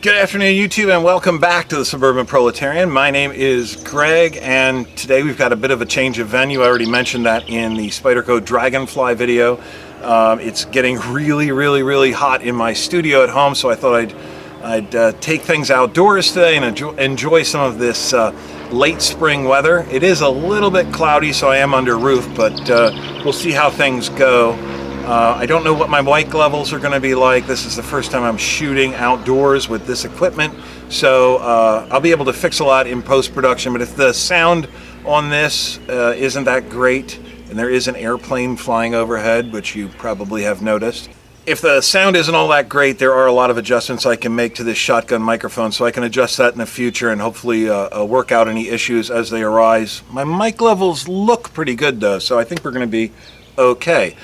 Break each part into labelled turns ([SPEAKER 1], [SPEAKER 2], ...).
[SPEAKER 1] Good afternoon, YouTube, and welcome back to the Suburban Proletarian. My name is Greg, and today we've got a bit of a change of venue. I already mentioned that in the Spyderco Dragonfly video. It's getting really hot in my studio at home, so I thought I'd take things outdoors today and enjoy some of this late spring weather. It is a little bit cloudy, so I am under roof, but we'll see how things go. I don't know what my mic levels are going to be like. This is the first time I'm shooting outdoors with this equipment, so I'll be able to fix a lot in post-production, but if the sound on this isn't that great, and there is an airplane flying overhead, which you probably have noticed. If the sound isn't all that great, there are a lot of adjustments I can make to this shotgun microphone, so I can adjust that in the future and hopefully work out any issues as they arise. My mic levels look pretty good though, so I think we're going to be okay.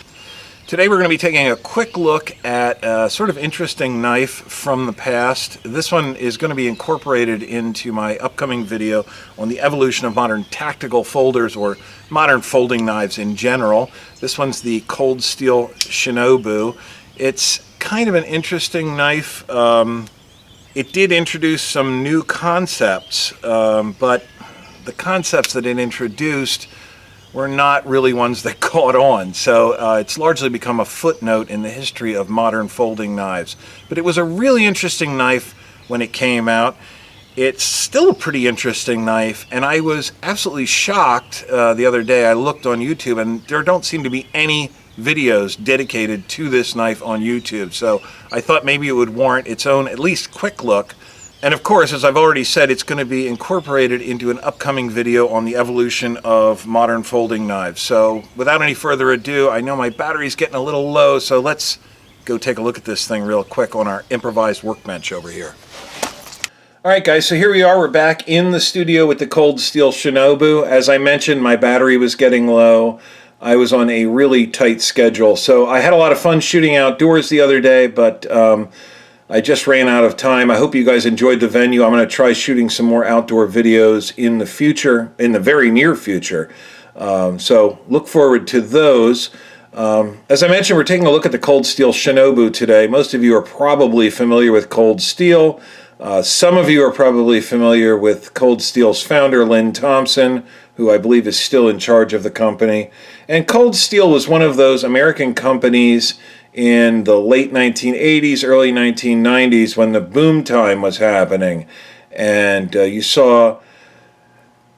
[SPEAKER 1] Today we're going to be taking a quick look at a sort of interesting knife from the past. This one is going to be incorporated into my upcoming video on the evolution of modern tactical folders, or modern folding knives in general. This one's the Cold Steel Shinobu. It's kind of an interesting knife. It did introduce some new concepts, but the concepts that it introduced were not really ones that caught on, so it's largely become a footnote in the history of modern folding knives. But it was a really interesting knife when it came out. It's still a pretty interesting knife, and I was absolutely shocked the other day. I looked on YouTube, and there don't seem to be any videos dedicated to this knife on YouTube, so I thought maybe it would warrant its own at least quick look. And of course, as I've already said, it's going to be incorporated into an upcoming video on the evolution of modern folding knives. So without any further ado, I know my battery's getting a little low, so let's go take a look at this thing real quick on our improvised workbench over here. Alright guys, so here we are. We're back in the studio with the Cold Steel Shinobu. As I mentioned, my battery was getting low. I was on a really tight schedule. So I had a lot of fun shooting outdoors the other day, but I just ran out of time. I hope you guys enjoyed the venue. I'm going to try shooting some more outdoor videos in the future, in the very near future. So look forward to those. As I mentioned, we're taking a look at the Cold Steel Shinobu today. Most of you are probably familiar with Cold Steel. Some of you are probably familiar with Cold Steel's founder, Lynn Thompson, who I believe is still in charge of the company. And Cold Steel was one of those American companies in the late 1980s, early 1990s, when the boom time was happening. And you saw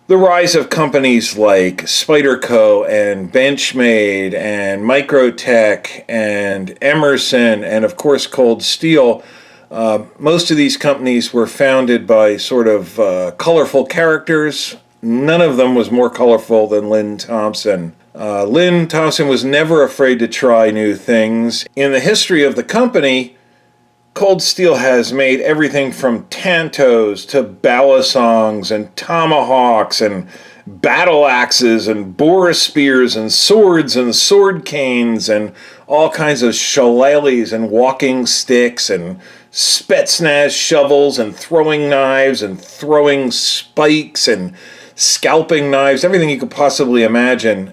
[SPEAKER 1] the rise of companies like Spyderco and Benchmade and Microtech and Emerson and of course Cold Steel. Most of these companies were founded by sort of colorful characters. None of them was more colorful than Lynn Thompson. Lynn Thompson was never afraid to try new things. In the history of the company, Cold Steel has made everything from tantos to balisongs and tomahawks and battle axes and boar spears and swords and sword canes and all kinds of shillelaghs and walking sticks and Spetsnaz shovels and throwing knives and throwing spikes and scalping knives, everything you could possibly imagine.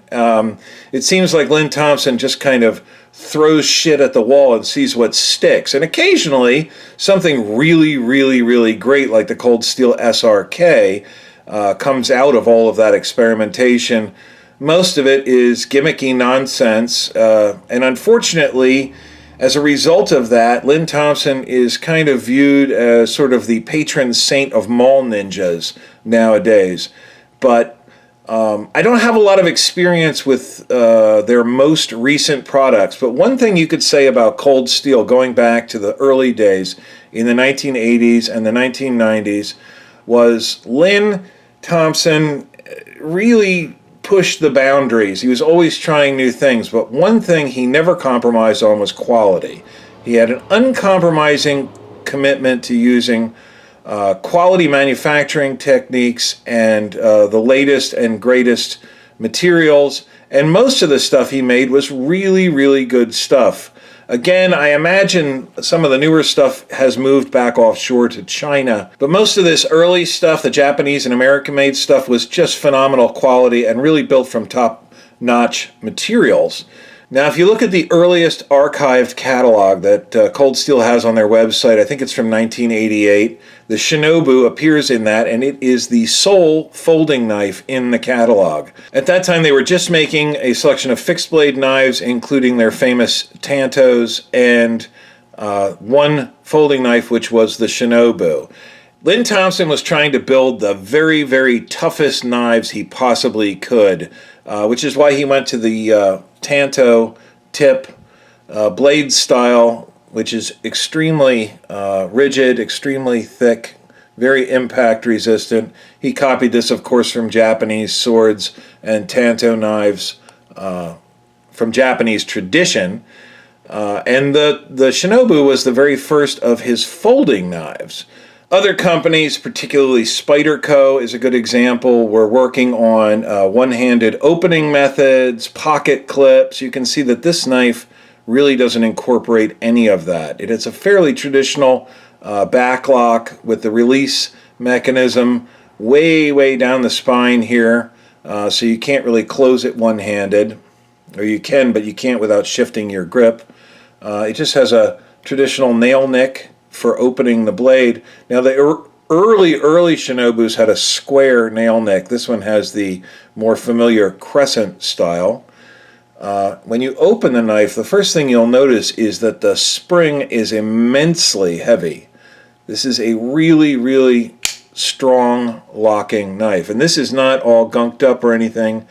[SPEAKER 1] It seems like Lynn Thompson just kind of throws shit at the wall and sees what sticks. And occasionally, something really great like the Cold Steel SRK comes out of all of that experimentation. Most of it is gimmicky nonsense, and unfortunately, as a result of that, Lynn Thompson is kind of viewed as sort of the patron saint of mall ninjas nowadays. But I don't have a lot of experience with their most recent products. But one thing you could say about Cold Steel, going back to the early days in the 1980s and the 1990s, was Lynn Thompson really pushed the boundaries. He was always trying new things, but one thing he never compromised on was quality. He had an uncompromising commitment to using quality manufacturing techniques and the latest and greatest materials, and most of the stuff he made was really good stuff. Again, I imagine some of the newer stuff has moved back offshore to China, but most of this early stuff, the Japanese and American-made stuff, was just phenomenal quality and really built from top-notch materials. Now, if you look at the earliest archived catalog that Cold Steel has on their website, I think it's from 1988, the Shinobu appears in that, and it is the sole folding knife in the catalog. At that time, they were just making a selection of fixed blade knives, including their famous tantos, and one folding knife, which was the Shinobu. Lynn Thompson was trying to build the very, very toughest knives he possibly could, which is why he went to the tanto tip blade style, which is extremely rigid, extremely thick, very impact resistant. He copied this, of course, from Japanese swords and tanto knives from Japanese tradition. And the Shinobu was the very first of his folding knives. Other companies, particularly Spyderco is a good example, were working on one-handed opening methods, pocket clips. You can see that this knife really doesn't incorporate any of that. It is a fairly traditional backlock with the release mechanism way, way down the spine here, so you can't really close it one-handed. Or you can, but you can't without shifting your grip. It just has a traditional nail nick for opening the blade. Now the early Shinobus had a square nail nick. This one has the more familiar crescent style. When you open the knife, the first thing you'll notice is that the spring is immensely heavy. This is a really, really strong locking knife. And this is not all gunked up or anything.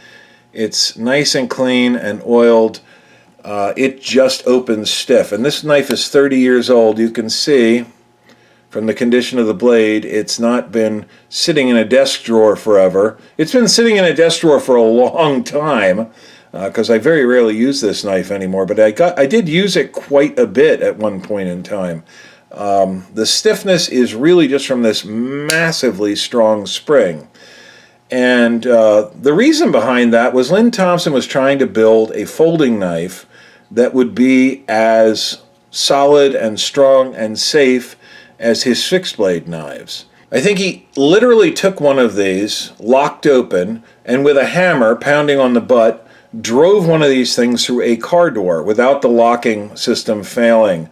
[SPEAKER 1] It's nice and clean and oiled. It just opens stiff. And this knife is 30 years old. You can see from the condition of the blade, it's not been sitting in a desk drawer forever. It's been sitting in a desk drawer for a long time, because I very rarely use this knife anymore, but I did use it quite a bit at one point in time. The stiffness is really just from this massively strong spring. And the reason behind that was Lynn Thompson was trying to build a folding knife that would be as solid and strong and safe as his fixed blade knives. I think he literally took one of these, locked open, and with a hammer pounding on the butt, drove one of these things through a car door without the locking system failing.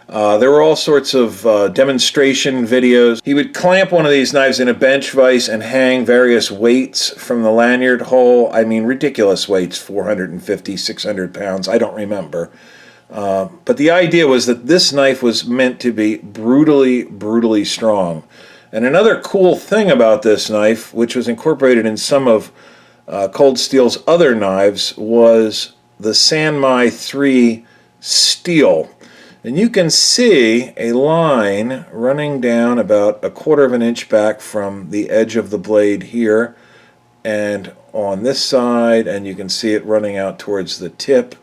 [SPEAKER 1] There were all sorts of demonstration videos. He would clamp one of these knives in a bench vise and hang various weights from the lanyard hole. I mean, ridiculous weights, 450, 600 pounds, I don't remember. But the idea was that this knife was meant to be brutally, brutally strong. And another cool thing about this knife, which was incorporated in some of Cold Steel's other knives, was the Sanmai 3 steel. And you can see a line running down about 1/4 of an inch back from the edge of the blade here and on this side, and you can see it running out towards the tip.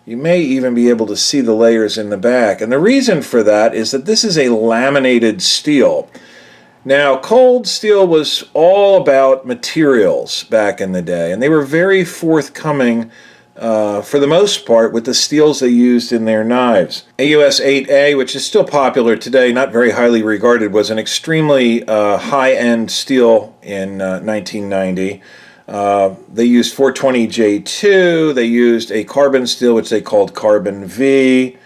[SPEAKER 1] You may even be able to see the layers in the back. And the reason for that is that this is a laminated steel. Now, Cold Steel was all about materials back in the day, and they were very forthcoming for the most part with the steels they used in their knives. AUS 8A, which is still popular today, not very highly regarded, was an extremely high-end steel in 1990. They used 420J2, they used a carbon steel which they called Carbon V,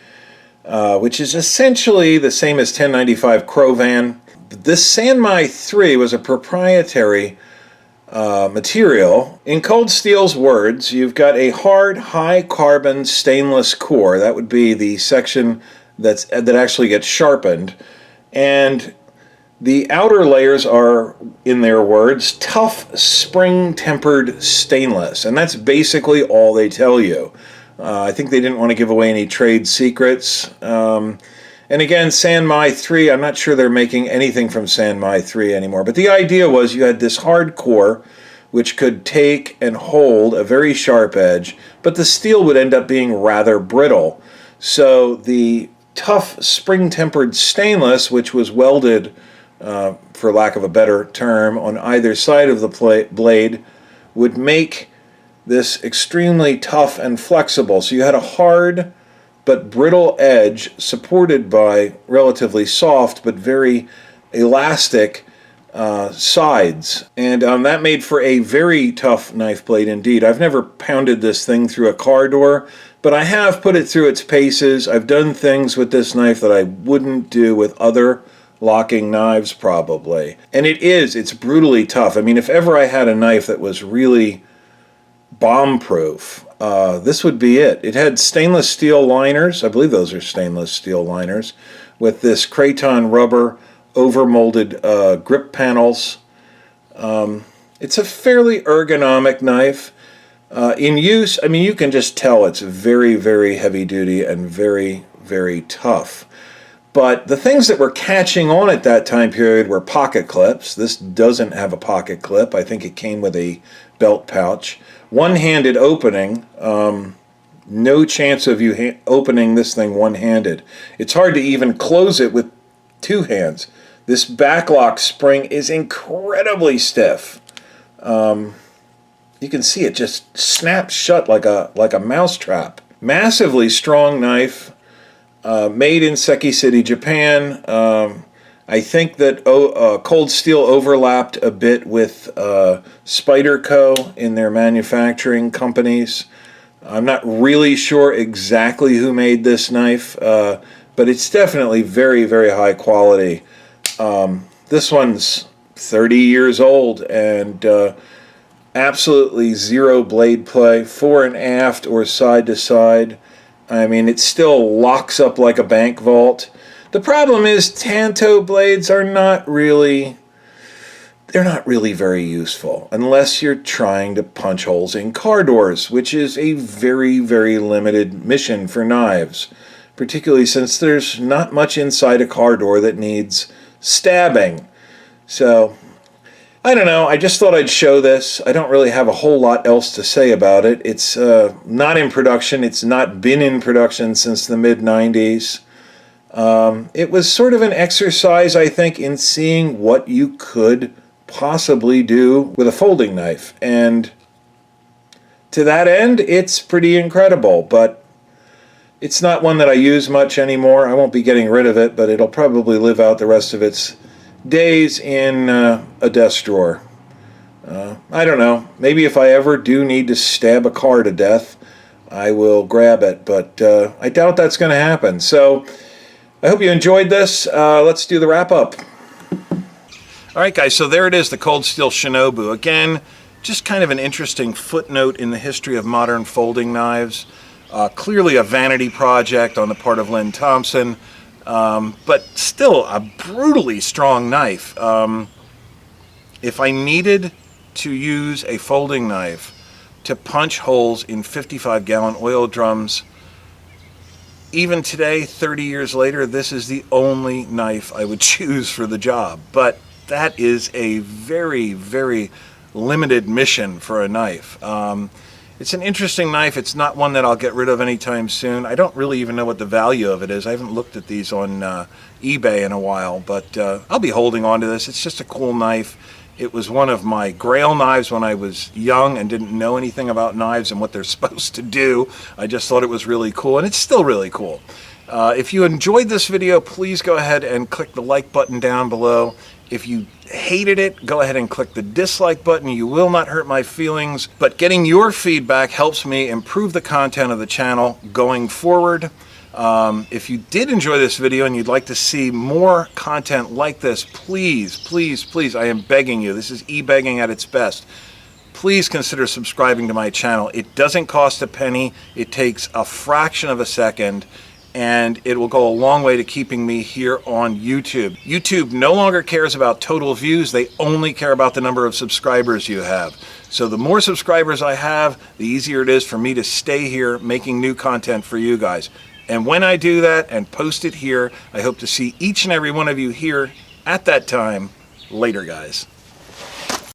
[SPEAKER 1] which is essentially the same as 1095 Crovan. This Sanmai 3 was a proprietary material. In Cold Steel's words, you've got a hard, high-carbon stainless core. That would be the section that actually gets sharpened. And the outer layers are, in their words, tough, spring-tempered stainless. And that's basically all they tell you. I think they didn't want to give away any trade secrets. And again, Sanmai 3, I'm not sure they're making anything from Sanmai 3 anymore. But the idea was you had this hard core which could take and hold a very sharp edge, but the steel would end up being rather brittle. So the tough spring-tempered stainless, which was welded, for lack of a better term, on either side of the blade, would make this extremely tough and flexible. So you had a hard but brittle edge supported by relatively soft but very elastic sides. And that made for a very tough knife blade indeed. I've never pounded this thing through a car door, But I have put it through its paces. I've done things with this knife that I wouldn't do with other locking knives probably. And it's brutally tough. I mean, if ever I had a knife that was really bomb-proof, this would be it. It had stainless steel liners. I believe those are stainless steel liners with this Kraton rubber over-molded grip panels. It's a fairly ergonomic knife. In use, I mean, you can just tell it's very, very heavy duty and very, very tough. But the things that were catching on at that time period were pocket clips. This doesn't have a pocket clip. I think it came with a belt pouch. One-handed opening. No chance of you opening this thing one-handed. It's hard to even close it with two hands. This backlock spring is incredibly stiff. You can see it just snaps shut like a mousetrap. Massively strong knife, made in Seki City, Japan. I think that Cold Steel overlapped a bit with Spyderco in their manufacturing companies. I'm not really sure exactly who made this knife, but it's definitely very, very high quality. This one's 30 years old and absolutely zero blade play, fore and aft or side to side. I mean, it still locks up like a bank vault. The problem is tanto blades are not really very useful unless you're trying to punch holes in car doors, which is a very, very limited mission for knives, particularly since there's not much inside a car door that needs stabbing. So, I don't know, I just thought I'd show this. I don't really have a whole lot else to say about it. It's not in production. It's not been in production since the mid-90s. It was sort of an exercise, I think, in seeing what you could possibly do with a folding knife. And to that end, it's pretty incredible, but it's not one that I use much anymore. I won't be getting rid of it, but it'll probably live out the rest of its days in a desk drawer. I don't know. Maybe if I ever do need to stab a car to death, I will grab it, but I doubt that's going to happen. So I hope you enjoyed this. Let's do the wrap-up. All right, guys, so there it is, the Cold Steel Shinobu. Again, just kind of an interesting footnote in the history of modern folding knives. Clearly a vanity project on the part of Lynn Thompson. But still a brutally strong knife. If I needed to use a folding knife to punch holes in 55-gallon oil drums, even today, 30 years later, this is the only knife I would choose for the job. But that is a very, very limited mission for a knife. It's an interesting knife. It's not one that I'll get rid of anytime soon. I don't really even know what the value of it is. I haven't looked at these on eBay in a while, but I'll be holding on to this. It's just a cool knife. It was one of my grail knives when I was young and didn't know anything about knives and what they're supposed to do. I just thought it was really cool, and it's still really cool. If you enjoyed this video, please go ahead and click the like button down below. If you hated it, go ahead and click the dislike button. You will not hurt my feelings, but getting your feedback helps me improve the content of the channel going forward. If you did enjoy this video and you'd like to see more content like this, please, please, please, I am begging you. This is e-begging at its best. Please consider subscribing to my channel. It doesn't cost a penny. It takes a fraction of a second, and it will go a long way to keeping me here on YouTube. YouTube no longer cares about total views. They only care about the number of subscribers you have. So the more subscribers I have, the easier it is for me to stay here making new content for you guys. And when I do that and post it here, I hope to see each and every one of you here at that time. Later, guys.